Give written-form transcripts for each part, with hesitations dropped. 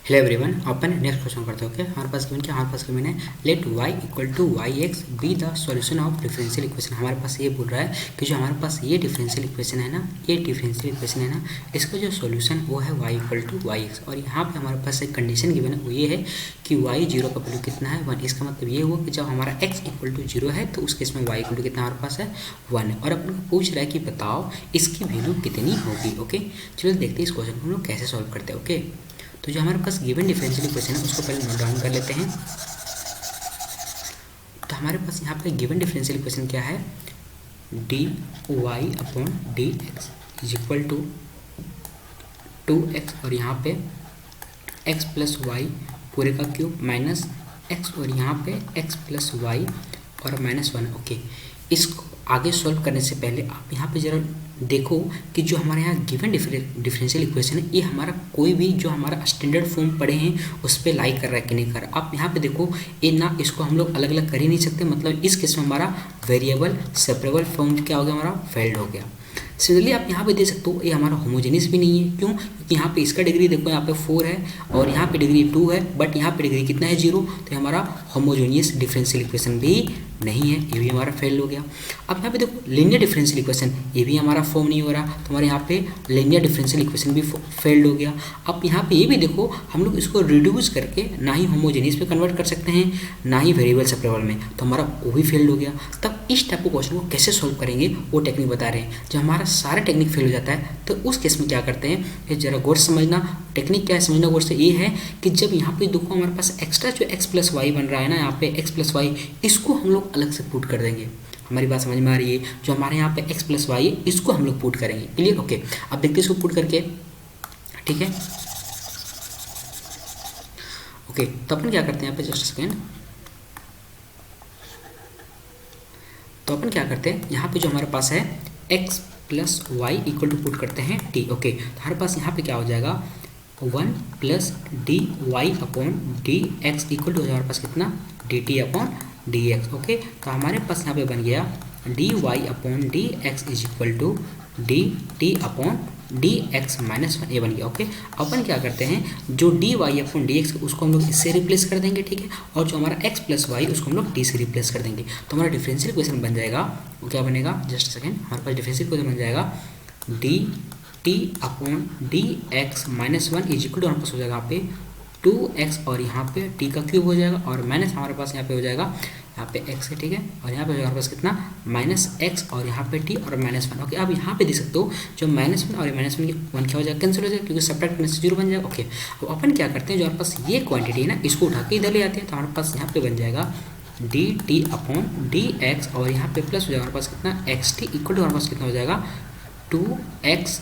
Hello everyone, अपन next question करते हैं। ओके, हमारे पास गिवन है let y equal to y x be the solution of differential equation. हमारे पास ये बोल रहा है कि जो हमारे पास ये डिफरेंशियल इक्वेशन है ना, इसका जो सॉल्यूशन वो है y equal to y x. और यहाँ पे हमारे पास एक कंडीशन गिवन है, वो ये है कि y जीरो का वैल्यू कितना है 1। इसका मतलब ये हुआ कि जब हमारा x इक्वल टू जीरो है तो उस केस में y इक्वल टू कितना हमारे पास है 1। और अपन को पूछ रहा है कि बताओ इसकी वैल्यू कितनी होगी। ओके, चलो देखते हैं इस क्वेश्चन को हम लोग कैसे सॉल्व करते हैं। ओके, तो जो हमारे पास गिवन डिफरेंशियल इक्वेशन है उसको पहले नोट डाउन कर लेते हैं। तो हमारे पास यहाँ पे गिवन डिफरेंशियल इक्वेशन क्या है, d y upon d x is equal to 2x और यहाँ पे x प्लस वाई पूरे का क्यूब माइनस x और यहाँ पे x प्लस वाई और -1। ओके, इसको आगे सॉल्व करने से पहले आप यहाँ पे ज़रा देखो कि जो हमारे यहाँ गिवन डिफरेंशियल इक्वेशन है ये हमारा कोई भी जो हमारा स्टैंडर्ड फॉर्म पढ़े हैं उस पर लाइक कर रहा है कि नहीं कर रहा। आप यहाँ पे देखो ये ना, इसको हम लोग अलग अलग कर ही नहीं सकते, मतलब इस केस में हमारा वेरिएबल सेपरेबल फॉर्म क्या हो गया, हमारा फेल्ड हो गया। सिमिलरली आप यहाँ पे देख सकते हो ये हमारा होमोजेनियस भी नहीं है। क्यों? क्योंकि यहाँ पे इसका डिग्री देखो यहाँ पे 4 है और यहाँ पे डिग्री 2 है, बट यहाँ पे डिग्री कितना है 0, तो हमारा होमोजेनियस डिफरेंशियल इक्वेशन भी नहीं है, ये भी हमारा फेल हो गया। अब यहाँ पे देखो लीनियर डिफरेंशियल इक्वेशन, ये भी हमारा फॉर्म नहीं हो रहा, तो हमारे यहाँ पे लीनियर डिफरेंशियल इक्वेशन भी फेल्ड हो गया। अब यहाँ पे ये भी देखो हम लोग इसको रिड्यूस करके ना ही होमोजेनियस पे कन्वर्ट कर सकते हैं ना ही वेरिएबल सेपरेबल में, तो हमारा वो भी फेल्ड हो गया। तब इस टाइप के क्वेश्चन को कैसे सॉल्व करेंगे वो टेक्निक बता रहे हैं। जब हमारा सारा टेक्निक फेल हो जाता है तो उस केस में क्या करते हैं, ये जरा गौर से समझना। टेक्निक क्या है समझना गौर से, ये है कि जब यहाँ पे देखो हमारे पास एक्स्ट्रा जो x प्लस वाई बन रहा है ना, यहाँ पे x प्लस वाई, इसको हम लोग अलग से पुट कर देंगे। हमारी बात समझ में आ रही है? जो हमारे यहाँ पे x प्लस वाई है इसको हम लोग पुट करेंगे। क्लियर? ओके, अब देखते हैं इसको पुट करके। ठीक है, ओके, तो अपन क्या करते हैं यहाँ पे, जस्ट सेकेंड, तो अपन क्या करते हैं यहाँ पे जो हमारे पास है x plus y equal to put करते हैं t। ओके, तो हमारे पास यहाँ पे क्या हो जाएगा 1 plus d y upon d x equal to हो जाएगा हमारे पास कितना d t upon d x. Okay, तो हमारे पास यहाँ पे बन गया d y upon d x is equal to d t upon d x -1, ये बन गया। ओके, अपन क्या करते हैं जो d y upon d x उसको हम लोग इससे रिप्लेस कर देंगे। ठीक है, और जो हमारा एक्स प्लस वाई उसको हम लोग डी से रिप्लेस कर देंगे, तो हमारा डिफरेंशियल इक्वेशन बन जाएगा, वो क्या बनेगा, जस्ट सेकेंड, हमारे पास डिफरेंशियल इक्वेशन बन जाएगा d t upon d x -1 is equal to हमारे पास हो जाएगा यहाँ पे 2x और यहाँ पे t का क्यूब हो जाएगा और माइनस हमारे पास यहाँ पे हो जाएगा यहाँ पे x है। ठीक है, और यहाँ पे हो जाएगा हमारे पास कितना -x और यहाँ पे t और -1। ओके, अब यहाँ पे देख सकते हो जो -1 और -1 की 1 क्या हो जाएगा, कैंसिल हो जाएगा क्योंकि सब्ट्रैक्ट करने से 0 बन जाएगा। ओके, अब अपन क्या करते हैं जो हमारे पास ये क्वांटिटी है ना इसको उठा के इधर ले आते हैं, तो हमारे पास यहाँ पे बन जाएगा d t upon d x और यहाँ पे प्लस हो जाएगा हमारे पास कितना एक्स टी इक्वल टू हमारे पास कितना हो जाएगा 2x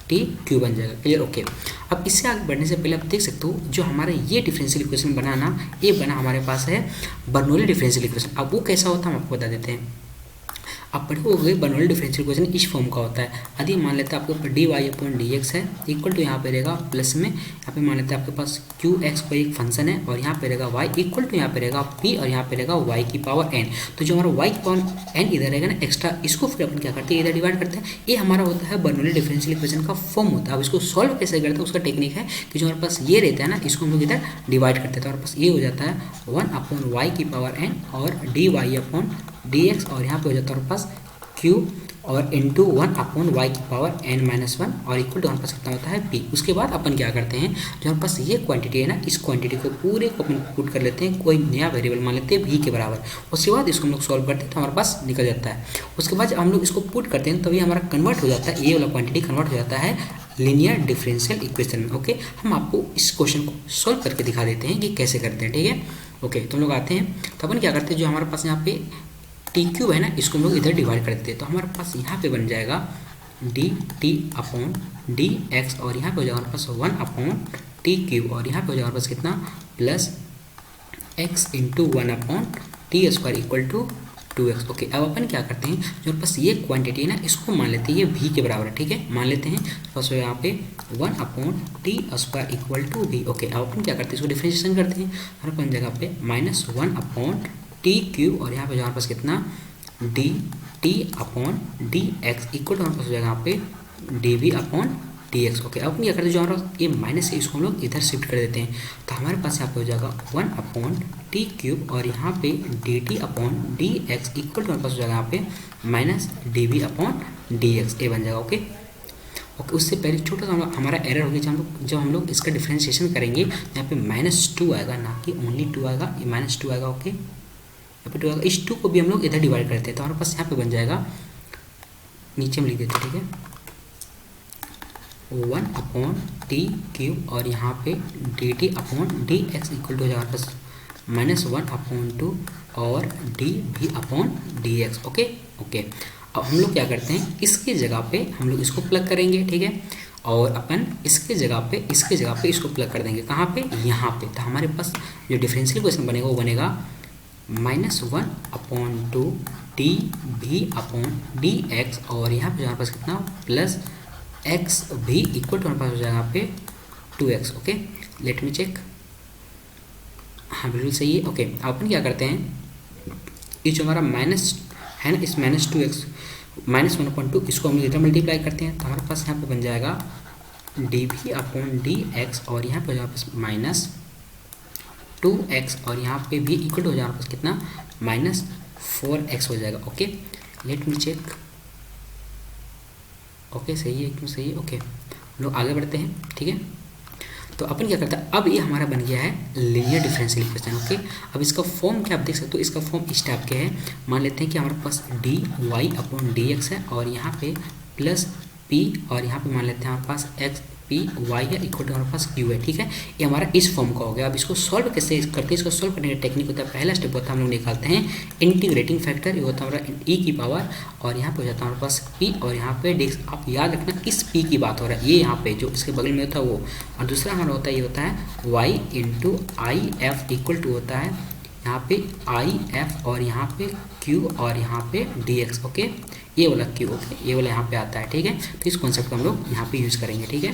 टी क्यू बन जाएगा। क्लियर? ओके, अब इससे आगे बढ़ने से पहले आप देख सकते हो जो हमारा ये डिफरेंशियल इक्वेशन बना ना, ये बना हमारे पास है बर्नौली डिफरेंशियल इक्वेशन। अब वो कैसा होता है हम आपको बता देते हैं। आप पढ़े हो गए बर्नौली डिफरेंशियल इक्वेशन इस फॉर्म का होता है। यदि मान लेते हैं आपके ऊपर d y upon d x है इक्वल टू यहाँ पे रहेगा प्लस में, यहाँ पे मान लेते हैं आपके पास क्यू एक्स कोई एक फंक्शन है और यहाँ पे रहेगा वाई इक्वल टू यहाँ पे रहेगा पी और यहाँ पे रहेगा वाई की पावर एन। तो जो हमारा वाई की पावर एन इधर रहेगा ना एक्स्ट्रा, इसको फिर अपन क्या करते हैं इधर डिवाइड करते हैं। ये हमारा होता है बर्नौली डिफरेंशियल इक्वेशन का फॉर्म होता है। अब इसको सॉल्व कैसे करते हैं उसका टेक्निक है कि जो हमारे पास ये रहता है ना इसको हम लोग इधर डिवाइड करते हैं, तो हमारे पास ये हो जाता है 1 अपॉन वाई की पावर एन और d y upon d x और यहाँ पे हो जाता है हमारे पास q और इंटू 1 अपॉन वाई की पावर n-1 और इक्वल टू हमारे पास कितना होता है p। उसके बाद अपन क्या करते हैं जो हमारे पास ये क्वांटिटी है ना इस क्वांटिटी को पूरे को अपन पुट कर लेते हैं, कोई नया वेरिएबल मान लेते हैं v के बराबर। उसके बाद इसको हम लोग सॉल्व करते हैं तो हमारे पास निकल जाता है। उसके बाद जब हम लोग इसको पुट करते हैं तभी हमारा कन्वर्ट हो जाता है, ये वाला क्वांटिटी कन्वर्ट हो जाता है लीनियर डिफरेंशियल इक्वेशन में। ओके, हम आपको इस क्वेश्चन को सॉल्व करके दिखा देते हैं कि कैसे करते हैं। ठीक है, ओके, तो हम लोग आते हैं तो अपन क्या करते हैं जो हमारे पास यहाँ पे टी क्यूब है ना इसको हम लोग इधर डिवाइड कर देते हैं, तो हमारे पास यहाँ पे बन जाएगा d t upon d x और यहाँ पे हो जाएगा हमारे पास 1 अपॉन टी क्यूब और यहाँ पे हो जाएगा हमारे पास कितना plus x into 1 upon t square equal to 2x। Okay, अब अपन क्या करते हैं जो हमारे पास ये क्वांटिटी है ना इसको मान लेते हैं ये v के बराबर है। ठीक है, मान लेते हैं बस यहाँ पे 1 upon t square equal to v। Okay, अब अपन क्या करते हैं इसको डिफरेंशिएशन करते हैं, हमारे पास जगह पे -1 अपॉन टी क्यूब और यहाँ पे हमारे पास कितना d t upon d x equal to हमारे पास हो जाएगा यहाँ पे d v upon dx। Okay, अब क्या करते हैं, जो हमारा ये माइनस है इसको हम लोग इधर शिफ्ट कर देते हैं, तो हमारे पास यहाँ पे हो जाएगा 1/t³ और यहाँ पे dt/dx इक्वल टू हमारे पास हो जाएगा यहाँ पे -dv/dx, ये बन जाएगा। ओके ओके, उससे पहले छोटा सा हमारा एरर हो गया, जब हम लोग इसका डिफ्रेंशिएशन करेंगे यहाँ पे -2 आएगा, ना कि ओनली 2 आएगा, ये -2 आएगा। ओके, यहाँ पे 2 आएगा, इस 2 को भी हम लोग इधर डिवाइड करते हैं, तो हमारे पास यहाँ पे बन जाएगा, नीचे में लिख देते हैं, ठीक है, 1/t³ और यहाँ पे dt/dx इक्वल टू हो जाएगा हमारे पास -1/2 और dv/dx। ओके ओके, अब हम लोग क्या करते हैं, इसकी जगह पे हम लोग इसको प्लग करेंगे, ठीक है, और अपन इसके जगह पे इसको प्लग कर देंगे, कहाँ पे, यहाँ पे। तो हमारे पास जो डिफरेंशियल इक्वेशन बनेगा वो बनेगा -1/2 dv/dx और यहाँ पे हमारे पास कितना प्लस एक्स भी इक्वल टू हमारे पास हो जाएगा यहाँ पे 2x। Okay, let me check, हाँ बिल्कुल सही है। ओके, अपन क्या करते हैं, ये जो हमारा माइनस है ना, इस -2x -1/2 इसको हम इधर मल्टीप्लाई करते हैं, तो हमारे पास यहाँ पे बन जाएगा dv/dx और यहाँ पे हो जाएगा पास -2x और यहाँ पे भी इक्वल टू हो जाएगा पास कितना -4x हो जाएगा। Okay, let me check, okay सही है, एकदम सही है। ओके, हम लोग आगे बढ़ते हैं, ठीक है, तो अपन क्या करते हैं, अब ये हमारा बन गया है लीनियर डिफरेंशियल इक्वेशन। ओके, अब इसका फॉर्म क्या आप देख सकते हो, इसका फॉर्म इस टाइप के है, मान लेते हैं कि हमारे पास dy/dx है और यहाँ पे प्लस p और यहाँ पे मान लेते हैं हमारे पास x p y है इक्वल टू हमारे पास q है, ठीक है, ये हमारा इस फॉर्म का हो गया। अब इसको सॉल्व कैसे करते हैं, इसको सॉल्व करने का टेक्निक होता है, पहला स्टेप होता है हम लोग निकालते हैं इंटीग्रेटिंग फैक्टर, ये होता है हमारा e की पावर और यहाँ पे हो जाता है हमारे पास p और यहाँ पे dx। आप याद रखना इस p की बात हो रहा है, ये यहाँ पे जो इसके बगल में होता है वो, और दूसरा हमारा होता है ये होता है y into I F equal to होता है यहाँ पे आई एफ और यहाँ पे q और यहाँ पे dx। ओके, ये वाला q, ओके, ये वाला यहाँ पे आता है, ठीक है, तो इस कॉन्सेप्ट को हम लोग यहाँ पे यूज़ करेंगे, ठीक है,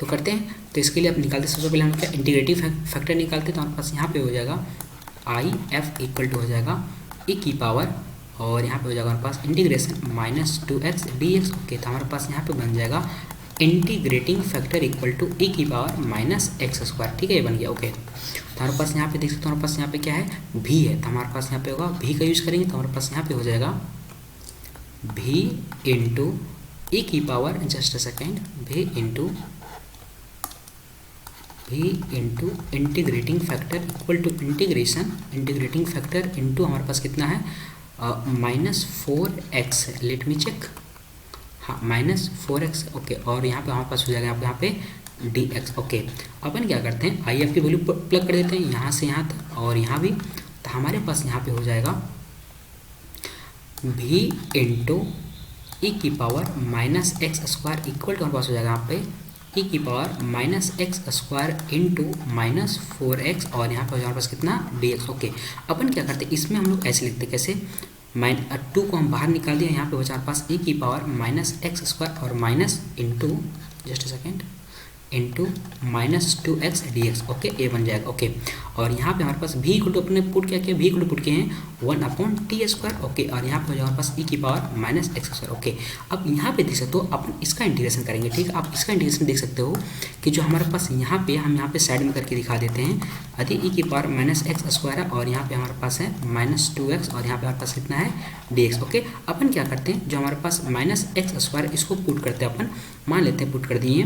तो करते हैं। तो इसके लिए आप निकालते, सबसे पहले हम क्या इंटीग्रेटिव फैक्टर निकालते हैं, तो हमारे पास यहाँ पे हो जाएगा आई एफ इक्वल टू हो जाएगा e की पावर और यहाँ पे हो जाएगा हमारे पास इंटीग्रेशन -2x dx। ओके, तो हमारे पास यहाँ पे बन जाएगा integrating factor equal to e की पावर -x², ठीक है, ये बन गया। ओके, तो हमारे पास यहाँ पे देख सकते हो हमारे पास यहाँ पे क्या है, v है, तो हमारे पास यहाँ पे होगा v का यूज़ करेंगे, तो हमारे पास यहाँ पे हो जाएगा v इंटू e की power, just a second, v into integrating factor equal to integrating factor into हमारे पास कितना है -4x, लेट मी चेक, हाँ -4x। ओके, और यहाँ पे हमारे पास हो जाएगा यहाँ पे dx। ओके, अपन क्या करते हैं, आई एफ की वैल्यू प्लग कर देते हैं यहाँ से यहाँ तक और यहाँ भी, तो हमारे पास यहाँ पे हो जाएगा v इंटू ई की पावर -x² इक्वल टू हमारे पास हो जाएगा यहाँ पे e की पावर -x² इंटू -4x और यहाँ पे हो जाएगा हमारे पास कितना dx। ओके, अपन क्या करते हैं, इसमें हम लोग ऐसे लिखते हैं, कैसे, 2 को हम बाहर निकाल दिया, यहाँ पे हो जाएगा हमारे पास e की पावर -x² और minus into, just a second, into -2x dx। Okay, ये बन जाएगा। ओके, और यहाँ पे हमारे पास v इक्वल टू अपने पुट क्या किया, v इक्वल टू पुट किए हैं 1/t²। ओके, और यहाँ पे हो जाएगा हमारे पास e की पावर -x²। ओके, अब यहाँ पे देख सकते हो अपन इसका इंटीग्रेशन करेंगे, ठीक है, आप इसका इंटीग्रेशन देख सकते हो कि जो हमारे पास यहाँ पे हम यहाँ पे साइड में करके दिखा देते हैं, अति e की पावर -x² है और यहाँ पे हमारे पास है -2x और यहाँ पे हमारे पास कितना है dx। ओके, अपन क्या करते हैं, जो हमारे पास -x² इसको पुट करते हैं, अपन मान लेते हैं पुट कर दिए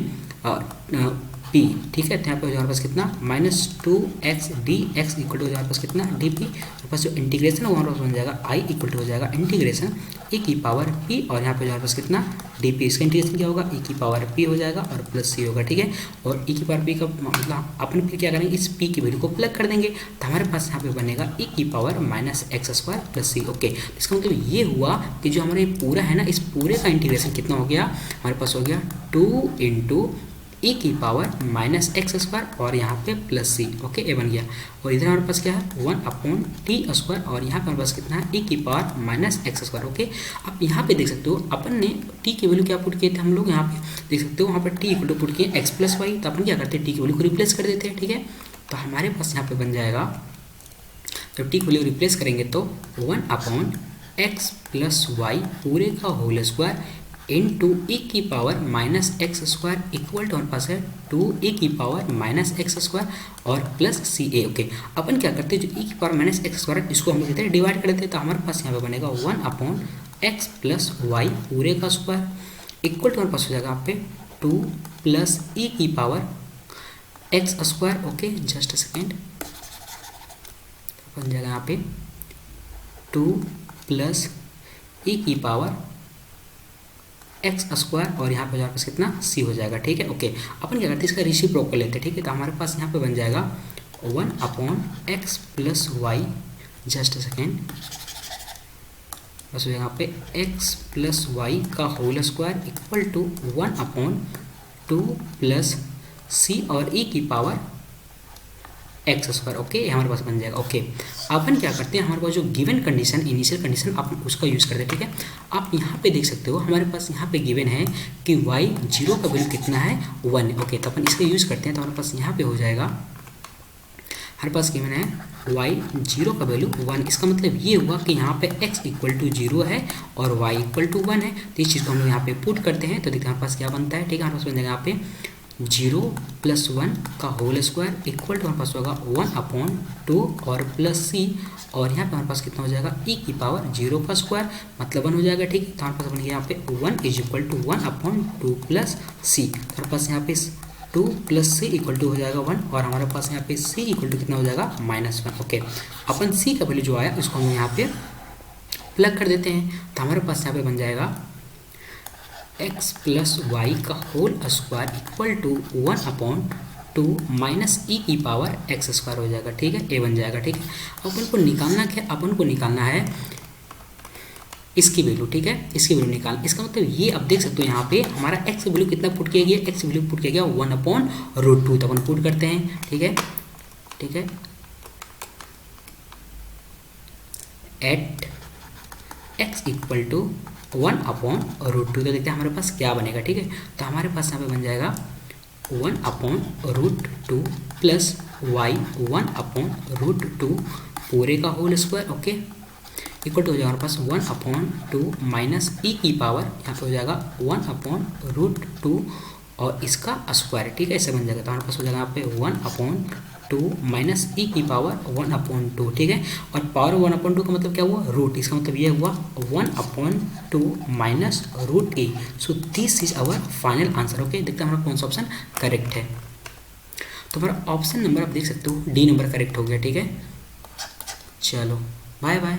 p, ठीक है, तो यहाँ पे हमारे पास कितना -2x dx इक्वल टू हमारे पास कितना dp। हमारे पास जो इंटीग्रेशन है हमारे पास बन जाएगा i इक्वल टू हो जाएगा इंटीग्रेशन e की पावर p और यहाँ पे हमारे पास कितना dp, इसका इंटीग्रेशन क्या होगा, e की पावर p हो जाएगा और प्लस c होगा, ठीक है, और e की पावर p का मतलब अपन फिर क्या करेंगे, इस p की वैल्यू को प्लग कर देंगे, तो हमारे पास यहाँ पे बनेगा e की power -x² plus c। Okay, इसका मतलब ये हुआ कि जो हमारे पूरा है ना, इस पूरे का इंटीग्रेशन कितना हो गया, हमारे पास हो गया 2 इंटू e की पावर -x² और यहाँ पे प्लस c। ओके, ये बन गया, और इधर हमारे पास क्या है 1/t² और यहाँ पे हमारे पास कितना है e की पावर -x²। ओके, आप यहाँ पे देख सकते हो अपन ने t की वैल्यू क्या पुट किए थे, हम लोग यहाँ पे देख सकते हो वहाँ पर t इक्वल टू पुट किए x + y, तो अपन क्या करते हैं t की वैल्यू को रिप्लेस कर देते हैं, ठीक है, तो हमारे पास यहाँ पे बन जाएगा, जब t की वैल्यू रिप्लेस करेंगे तो 1/x + y पूरे का होल स्क्वायर इंटू ई की power minus x square equal to हमारे पास है 2e की पावर माइनस एक्स स्क्वायर और प्लस सी ए। ओके, अपन क्या करते हैं, जो e की पावर माइनस एक्स स्क्वायर इसको हम देते हैं डिवाइड कर देते हैं, तो हमारे पास यहाँ पे बनेगा 1/x प्लस वाई पूरे का स्क्वायर इक्वल टू हमारे पास हो जाएगा यहाँ पे 2 प्लस ई की power x square. Okay, just second, बन जाएगा यहाँ पे 2 प्लस ई की पावर एक्स स्क्वायर और यहाँ पे हमारे पास कितना सी हो जाएगा। ठीक है, ओके, अपन क्या करते हैं इसका रेसिप्रोकल लेते हैं। ठीक है, तो हमारे पास यहाँ पे बन जाएगा 1/x plus Y, just second, बस हो जाएगा यहाँ पे x प्लस वाई का whole square equal to 1/2 plus c और e की पावर एक्स स्क्वायर। ओके, हमारे पास बन जाएगा। ओके, अपन क्या करते हैं, हमारे पास जो गिवन कंडीशन इनिशियल कंडीशन आप उसका यूज़ करते हैं। ठीक है, आप यहाँ पे देख सकते हो हमारे पास यहाँ पे गिवन है कि y 0 का वैल्यू कितना है 1। ओके, तो अपन इसका यूज़ करते हैं, तो हमारे पास यहाँ पे हो जाएगा, हमारे पास गिवन है y 0 का वैल्यू 1। इसका मतलब ये हुआ कि यहाँ पे x इक्वल टू 0 है और y इक्वल टू 1 है। तो इस चीज़ को हम लोग यहाँ पे पुट करते हैं, तो देखते हैं हमारे पास क्या बनता है। ठीक है, हमारे पास बन जाएगा यहाँ पे 0 प्लस 1 का होल स्क्वायर इक्वल टू हमारे पास होगा 1/2 और प्लस सी, और यहाँ पे हमारे पास कितना हो जाएगा e की पावर 0 का स्क्वायर मतलब 1 हो जाएगा। ठीक है, तो हमारे पास बन गया यहाँ पे 1 इज इक्वल टू 1/2 प्लस सी। हमारे पास यहाँ पे 2 प्लस सी इक्वल टू हो जाएगा 1 और हमारे पास यहाँ पे सी इक्वल टू कितना हो जाएगा -1। ओके, अपन सी का वैल्यू जो आया उसको हम यहाँ पे प्लग कर देते हैं, तो हमारे पास यहाँ पे बन जाएगा x प्लस वाई का whole square equal to 1/2 minus e की पावर एक्स स्क्वायर हो जाएगा। ठीक है, ए बन जाएगा। ठीक है, अपन को निकालना क्या, अपन को निकालना है इसकी वैल्यू। ठीक है, इसकी वैल्यू निकाल, इसका मतलब ये आप देख सकते हो यहाँ पे हमारा x वैल्यू कितना पुट किया गया, x वैल्यू पुट किया गया 1/√2, तो अपन पुट करते हैं। ठीक है, ठीक है, एट x इक्वल टू 1/√2, तो देखते हैं हमारे पास क्या बनेगा। ठीक है, तो हमारे पास यहाँ पे बन जाएगा 1/√2 प्लस y 1/√2 पूरे का whole square. Okay, equal to हो जाएगा हमारे पास 1/2 माइनस ई की पावर यहाँ पे हो जाएगा 1/√2 और इसका स्क्वायर। ठीक है, ऐसे बन जाएगा, तो हमारे पास हो जाएगा यहाँ पे 1/2 माइनस ई की पावर 1/2। ठीक है, और पावर 1/2 का मतलब क्या हुआ, रूट, इसका मतलब ये हुआ 1/2 minus root a. So this is our final answer. Okay, देखते हैं हमारा कौन सा ऑप्शन करेक्ट है। तो हमारा ऑप्शन नंबर आप देख सकते हो डी नंबर करेक्ट हो गया। ठीक है, चलो बाय बाय।